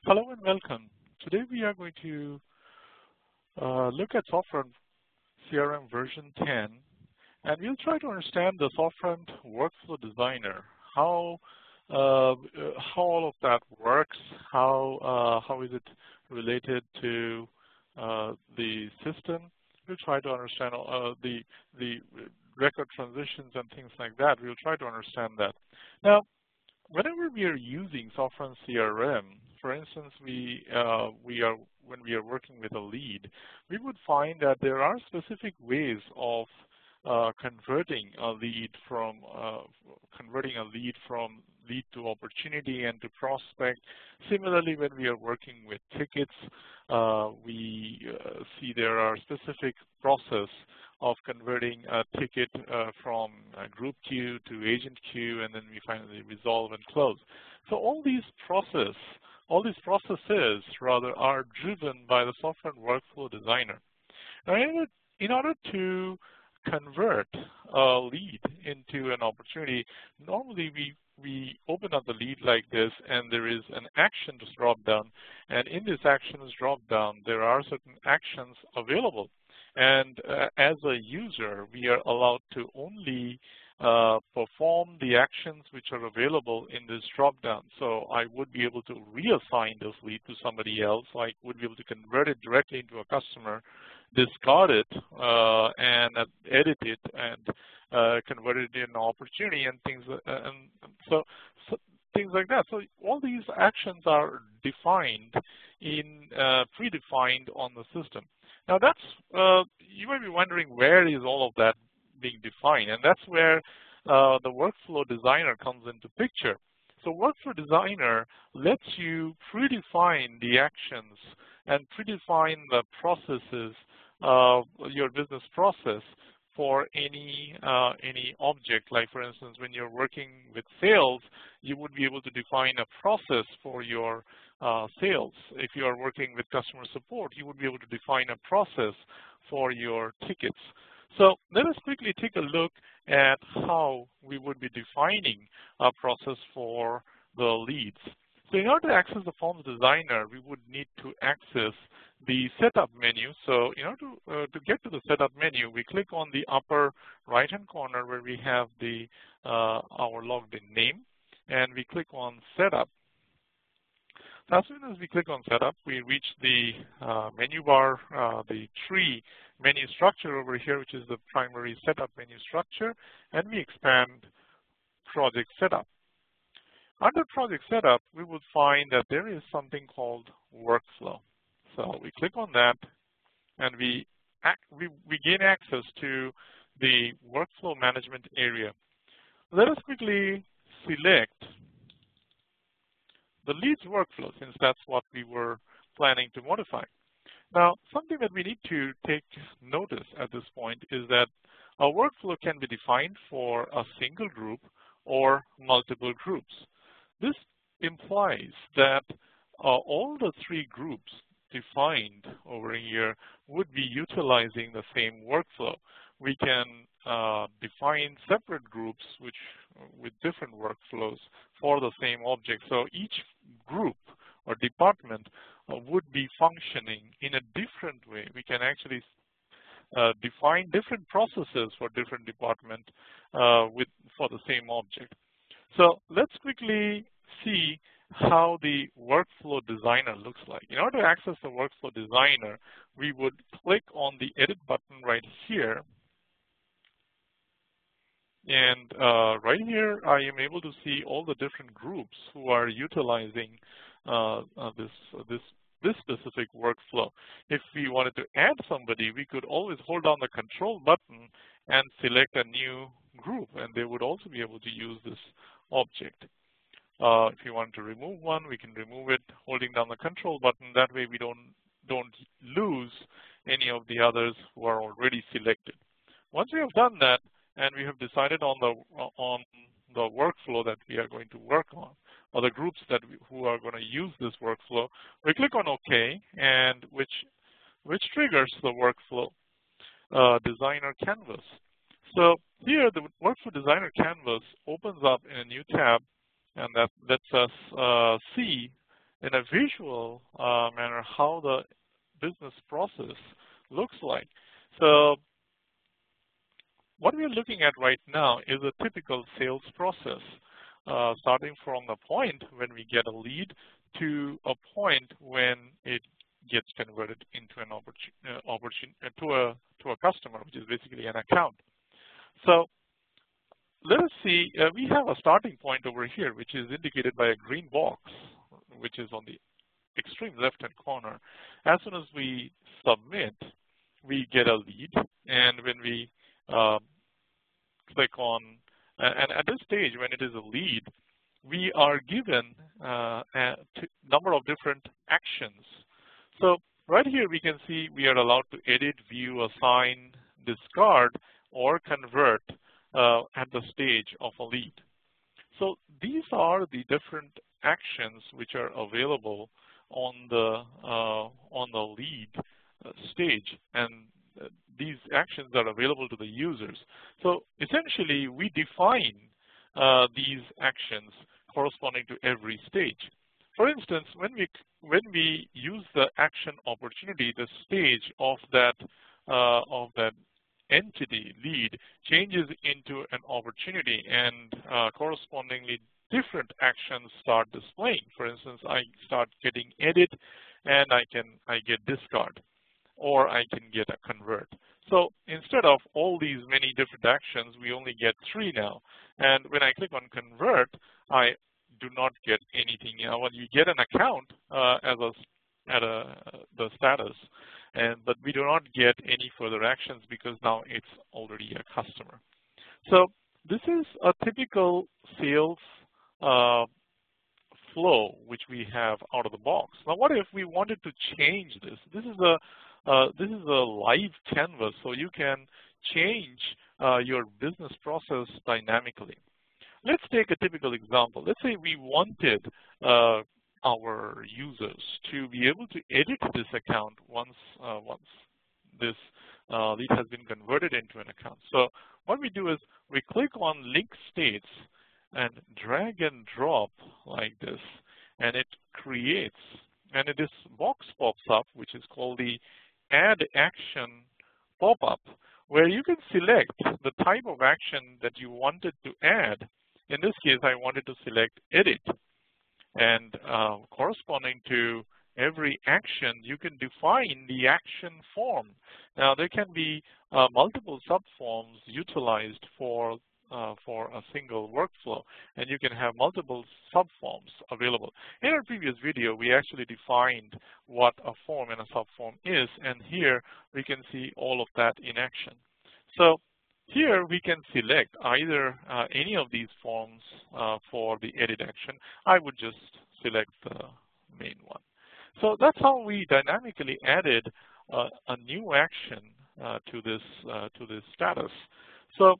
Hello and welcome. Today we are going to look at Soffront CRM version 10, and we'll try to understand the Soffront Workflow Designer, how all of that works, how is it related to the system. We'll try to understand the record transitions and things like that. We'll try to understand that. Now, whenever we are using Soffront CRM, for instance, when we are working with a lead, we would find that there are specific ways of converting a lead from lead to opportunity and to prospect. Similarly, when we are working with tickets, we see there are specific process of converting a ticket from a group queue to agent queue, and then we finally resolve and close. So all these processes rather are driven by the Soffront Workflow Designer. Now, in order to convert a lead into an opportunity, normally we open up the lead like this, and there is an actions drop down, and in this actions drop down, there are certain actions available. And as a user, we are allowed to only perform the actions which are available in this drop-down. So I would be able to reassign this lead to somebody else. I would be able to convert it directly into a customer, discard it, and edit it, and convert it into an opportunity, and things, so things like that. So all these actions are defined predefined on the system. Now that's, you might be wondering, where is all of that being defined? And that's where the Workflow Designer comes into picture. So Workflow Designer lets you predefine the actions and predefine the processes of your business process for any object. Like, for instance, when you're working with sales, you would be able to define a process for your sales. If you are working with customer support, you would be able to define a process for your tickets. So let us quickly take a look at how we would be defining a process for the leads. So in order to access the Forms Designer, we would need to access the Setup menu. So in order to get to the Setup menu, we click on the upper right-hand corner where we have the our logged in name, and we click on Setup. As soon as we click on Setup, we reach the menu bar, the tree menu structure over here, which is the primary Setup menu structure, and we expand Project Setup. Under Project Setup, we would find that there is something called Workflow. So we click on that, and we gain access to the Workflow Management area. Let us quickly select the leads workflow, since that's what we were planning to modify. Now, something that we need to take notice at this point is that a workflow can be defined for a single group or multiple groups. This implies that all the three groups defined over here would be utilizing the same workflow. We can define separate groups with different workflows for the same object. So each group or department would be functioning in a different way. We can actually define different processes for different departments for the same object. So let's quickly see how the Workflow Designer looks like. In order to access the Workflow Designer, we would click on the Edit button right here. And right here, I am able to see all the different groups who are utilizing this specific workflow. If we wanted to add somebody, we could always hold down the Control button and select a new group, and they would also be able to use this object. If you want to remove one, we can remove it holding down the Control button. That way, we don't lose any of the others who are already selected. Once we have done that, and we have decided on the workflow that we are going to work on, or the groups who are going to use this workflow, we click on OK, and which triggers the Workflow Designer canvas. So here, the Workflow Designer canvas opens up in a new tab, and that lets us see in a visual manner how the business process looks like. So what we're looking at right now is a typical sales process, starting from the point when we get a lead to a point when it gets converted into an to a customer, which is basically an account. So let us see, we have a starting point over here, which is indicated by a green box, which is on the extreme left-hand corner. As soon as we submit, we get a lead, and when we click on, and at this stage, when it is a lead, we are given a number of different actions. So right here, we can see we are allowed to edit, view, assign, discard, or convert at the stage of a lead. So these are the different actions which are available on the lead stage, and these actions are available to the users. So essentially, we define these actions corresponding to every stage. For instance, when we use the action opportunity, the stage of that entity lead changes into an opportunity, and correspondingly different actions start displaying. For instance, I start getting edit, and I get discard, or I can get a convert. So instead of all these many different actions, we only get 3 now. And when I click on convert, I do not get anything. Well, you get an account the status, but we do not get any further actions because now it's already a customer. So this is a typical sales flow which we have out of the box. Now, what if we wanted to change this? This is a live canvas, so you can change your business process dynamically. Let's take a typical example. Let's say we wanted our users to be able to edit this account once this lead has been converted into an account. So what we do is we click on link states and drag and drop like this, and it creates, and this box pops up, which is called the Add Action pop-up, where you can select the type of action that you wanted to add. In this case, I wanted to select edit, and corresponding to every action, you can define the action form. Now, there can be multiple subforms utilized for a single workflow, and you can have multiple subforms available. In our previous video, we actually defined what a form and a subform is, and here we can see all of that in action. So here we can select either any of these forms for the edit action. I would just select the main one. So that's how we dynamically added a new action to this status. So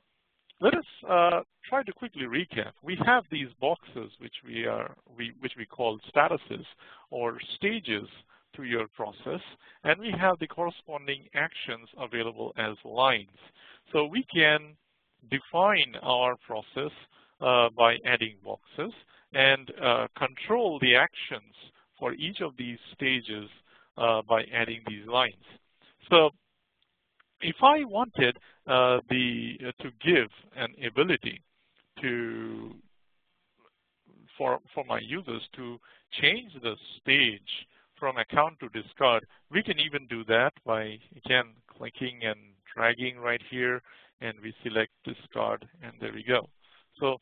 let us try to quickly recap. We have these boxes which we call statuses or stages to your process, and we have the corresponding actions available as lines. So we can define our process by adding boxes and control the actions for each of these stages by adding these lines. So if I wanted to give an ability for my users to change the stage from account to discard, we can even do that by, again, clicking and dragging right here, and we select discard, and there we go. So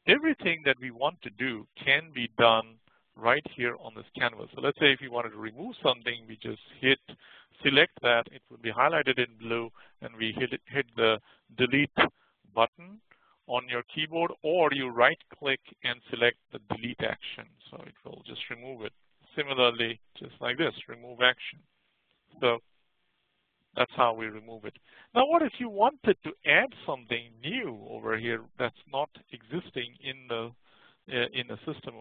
everything that we want to do can be done right here on this canvas. So let's say if you wanted to remove something, we just select that. It will be highlighted in blue, and we hit the delete button on your keyboard, or you right click and select the delete action. So it will just remove it. Similarly, just like this, remove action. So that's how we remove it. Now, what if you wanted to add something new over here that's not existing in the system?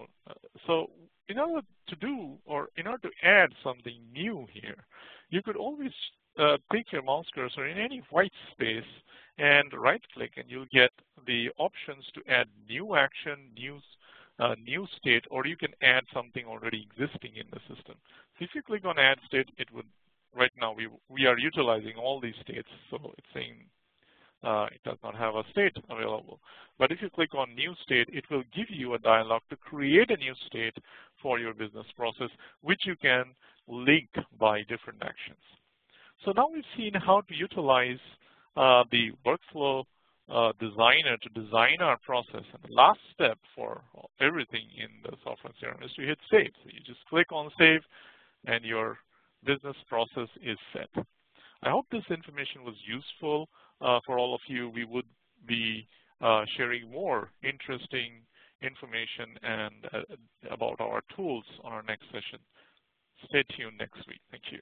So in order to add something new here, you could always take your mouse cursor in any white space and right click, and you'll get the options to add new action, new state, or you can add something already existing in the system. So if you click on add state, it would, right now we are utilizing all these states, so it's saying it does not have a state available. But if you click on new state, it will give you a dialog to create a new state for your business process, which you can link by different actions. So now we've seen how to utilize the workflow designer to design our process. And the last step for everything in the Soffront CRM is to hit save. So you just click on save and your business process is set. I hope this information was useful for all of you. We would be sharing more interesting information and about our tools on our next session. Stay tuned next week. Thank you.